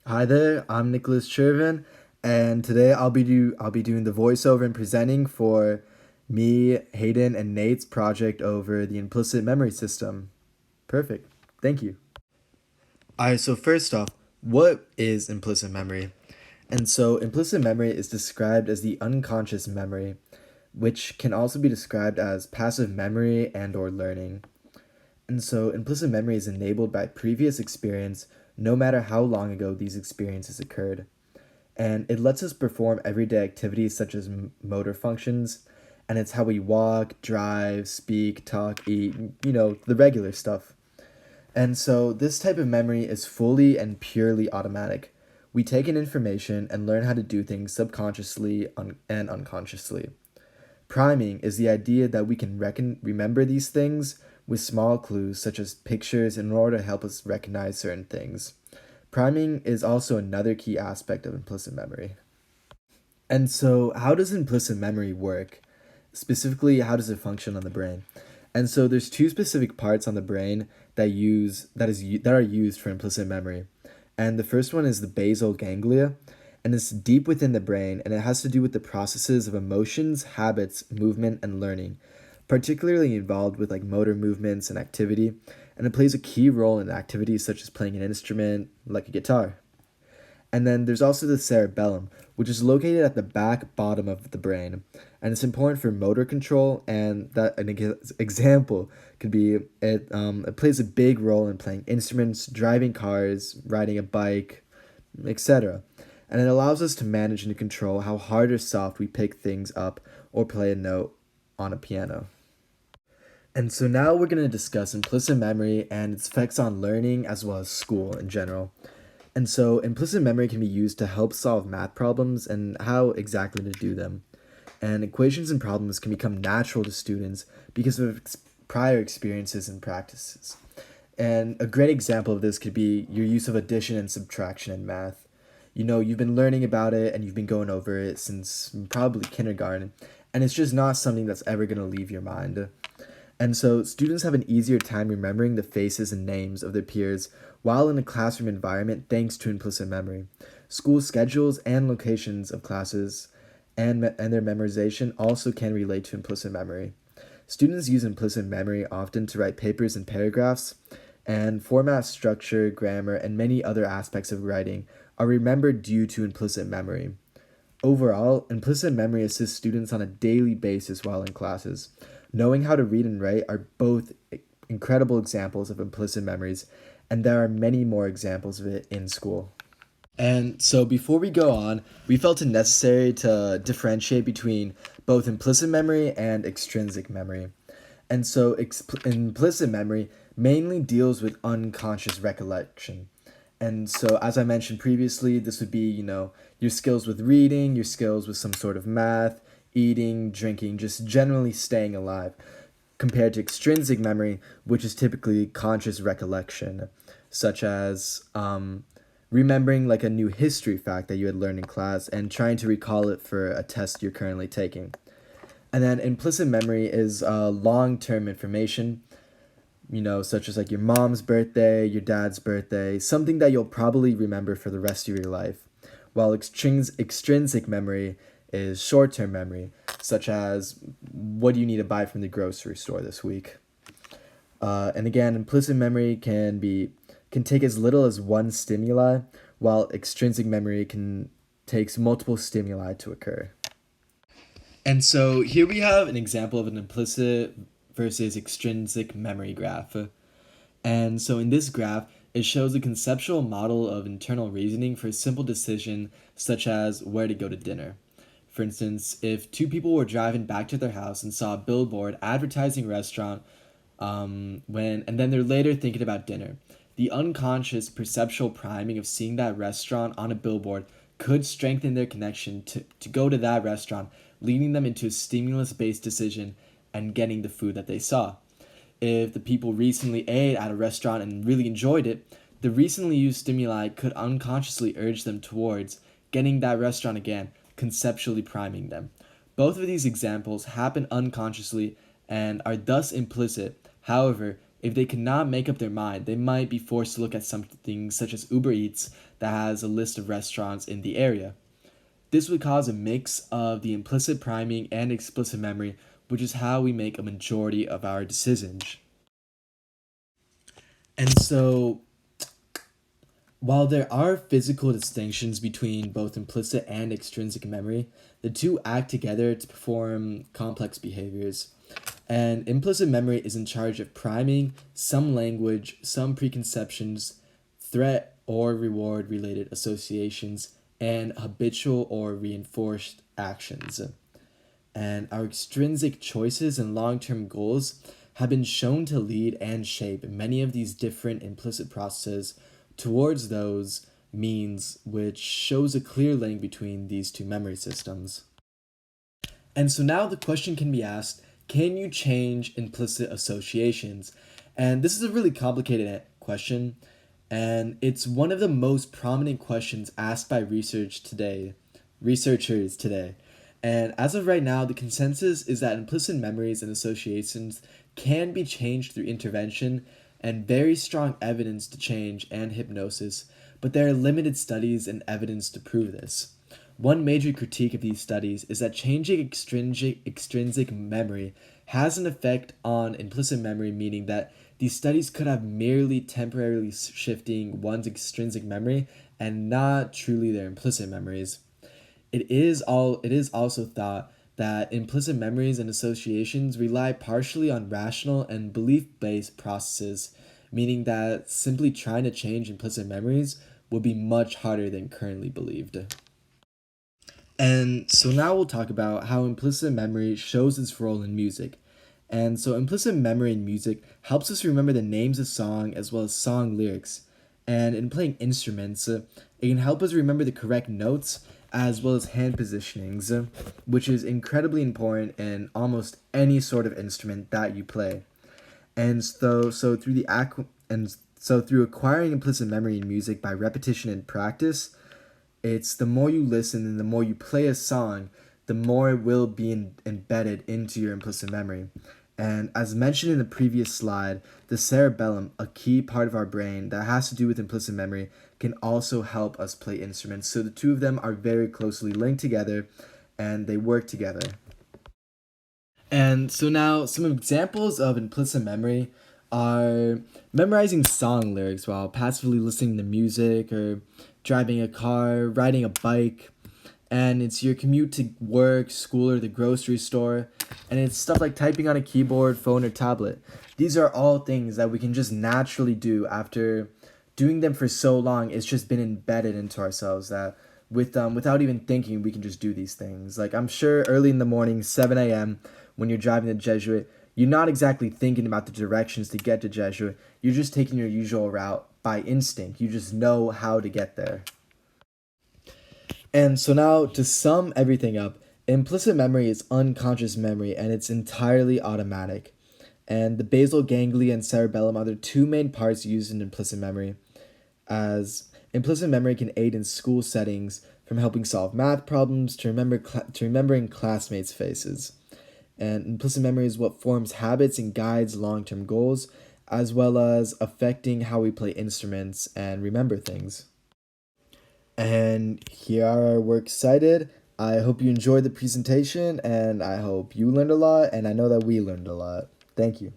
Hi there, I'm Nicholas Chervin, and today I'll be doing the voiceover and presenting for me, Hayden, and Nate's project over the implicit memory system. Perfect. Thank you. Alright, so first off, what is implicit memory? And so implicit memory is described as the unconscious memory, which can also be described as passive memory and or learning. And so implicit memory is enabled by previous experience, no matter how long ago these experiences occurred. And it lets us perform everyday activities such as motor functions, and it's how we walk, drive, speak, talk, eat, the regular stuff. And so this type of memory is fully and purely automatic. We take in information and learn how to do things subconsciously and unconsciously. Priming is the idea that we can remember these things with small clues such as pictures in order to help us recognize certain things. Priming is also another key aspect of implicit memory. And so, how does implicit memory work? Specifically, how does it function on the brain? And so, there's two specific parts on the brain that are used for implicit memory. And the first one is the basal ganglia, and it's deep within the brain, and it has to do with the processes of emotions, habits, movement, and learning, particularly involved with like motor movements and activity, and it plays a key role in activities such as playing an instrument like a guitar. And then there's also the cerebellum, which is located at the back bottom of the brain. And it's important for motor control, and that example could be it plays a big role in playing instruments, driving cars, riding a bike, etc. And it allows us to manage and control how hard or soft we pick things up or play a note on a piano. And so now we're going to discuss implicit memory and its effects on learning as well as school in general. And so implicit memory can be used to help solve math problems and how exactly to do them. And equations and problems can become natural to students because of prior experiences and practices. And a great example of this could be your use of addition and subtraction in math. You've been learning about it and you've been going over it since probably kindergarten, and it's just not something that's ever going to leave your mind. And so students have an easier time remembering the faces and names of their peers while in a classroom environment thanks to implicit memory. School schedules and locations of classes and their memorization also can relate to implicit memory. Students use implicit memory often to write papers and paragraphs, and format, structure, grammar, and many other aspects of writing are remembered due to implicit memory. Overall, implicit memory assists students on a daily basis while in classes. Knowing how to read and write are both incredible examples of implicit memories, and there are many more examples of it in school. And so before we go on, we felt it necessary to differentiate between both implicit memory and extrinsic memory. And so implicit memory mainly deals with unconscious recollection. And so, as I mentioned previously, this would be, your skills with reading, your skills with some sort of math, eating, drinking, just generally staying alive, compared to extrinsic memory, which is typically conscious recollection, such as remembering like a new history fact that you had learned in class and trying to recall it for a test you're currently taking. And then implicit memory is long term information, such as like your mom's birthday, your dad's birthday, something that you'll probably remember for the rest of your life. While extrinsic memory is short term memory, such as what do you need to buy from the grocery store this week. And again, implicit memory can take as little as one stimuli, while extrinsic memory can takes multiple stimuli to occur. And so here we have an example of an implicit versus extrinsic memory graph. And so in this graph, it shows a conceptual model of internal reasoning for a simple decision such as where to go to dinner. For instance, if two people were driving back to their house and saw a billboard advertising a restaurant, and then they're later thinking about dinner, the unconscious perceptual priming of seeing that restaurant on a billboard could strengthen their connection to go to that restaurant, leading them into a stimulus-based decision and getting the food that they saw. If the people recently ate at a restaurant and really enjoyed it, the recently used stimuli could unconsciously urge them towards getting that restaurant again, conceptually priming them. Both of these examples happen unconsciously and are thus implicit. However, if they cannot make up their mind, they might be forced to look at something such as Uber Eats that has a list of restaurants in the area. This would cause a mix of the implicit priming and explicit memory, which is how we make a majority of our decisions. And so, while there are physical distinctions between both implicit and extrinsic memory, the two act together to perform complex behaviors. And implicit memory is in charge of priming some language, some preconceptions, threat or reward related associations, and habitual or reinforced actions. And our extrinsic choices and long term goals have been shown to lead and shape many of these different implicit processes towards those means, which shows a clear link between these two memory systems. And so now the question can be asked, can you change implicit associations? And this is a really complicated question, and it's one of the most prominent questions asked by researchers today. And as of right now, the consensus is that implicit memories and associations can be changed through intervention and very strong evidence to change and hypnosis, but there are limited studies and evidence to prove this. One major critique of these studies is that changing extrinsic memory has an effect on implicit memory, meaning that these studies could have merely temporarily shifting one's extrinsic memory and not truly their implicit memories. It is also thought that implicit memories and associations rely partially on rational and belief-based processes, meaning that simply trying to change implicit memories would be much harder than currently believed. And so now we'll talk about how implicit memory shows its role in music. And so implicit memory in music helps us remember the names of song as well as song lyrics. And in playing instruments, it can help us remember the correct notes as well as hand positionings, which is incredibly important in almost any sort of instrument that you play. And so through acquiring implicit memory in music by repetition and practice, it's the more you listen and the more you play a song, the more it will be embedded into your implicit memory. And as mentioned in the previous slide, the cerebellum, a key part of our brain that has to do with implicit memory, can also help us play instruments. So the two of them are very closely linked together and they work together. And so now some examples of implicit memory are memorizing song lyrics while passively listening to music or driving a car, riding a bike, and it's your commute to work, school, or the grocery store, and it's stuff like typing on a keyboard, phone, or tablet. These are all things that we can just naturally do after doing them for so long. It's just been embedded into ourselves that without even thinking, we can just do these things. Like I'm sure early in the morning, 7 a.m., when you're driving the Jesuit, you're not exactly thinking about the directions to get to Jesuit. You're just taking your usual route by instinct. You just know how to get there. And so now, to sum everything up, implicit memory is unconscious memory and it's entirely automatic. And the basal ganglia and cerebellum are the two main parts used in implicit memory, as implicit memory can aid in school settings from helping solve math problems to remembering classmates' faces. And implicit memory is what forms habits and guides long-term goals, as well as affecting how we play instruments and remember things. And here are our works cited. I hope you enjoyed the presentation, and I hope you learned a lot, and I know that we learned a lot. Thank you.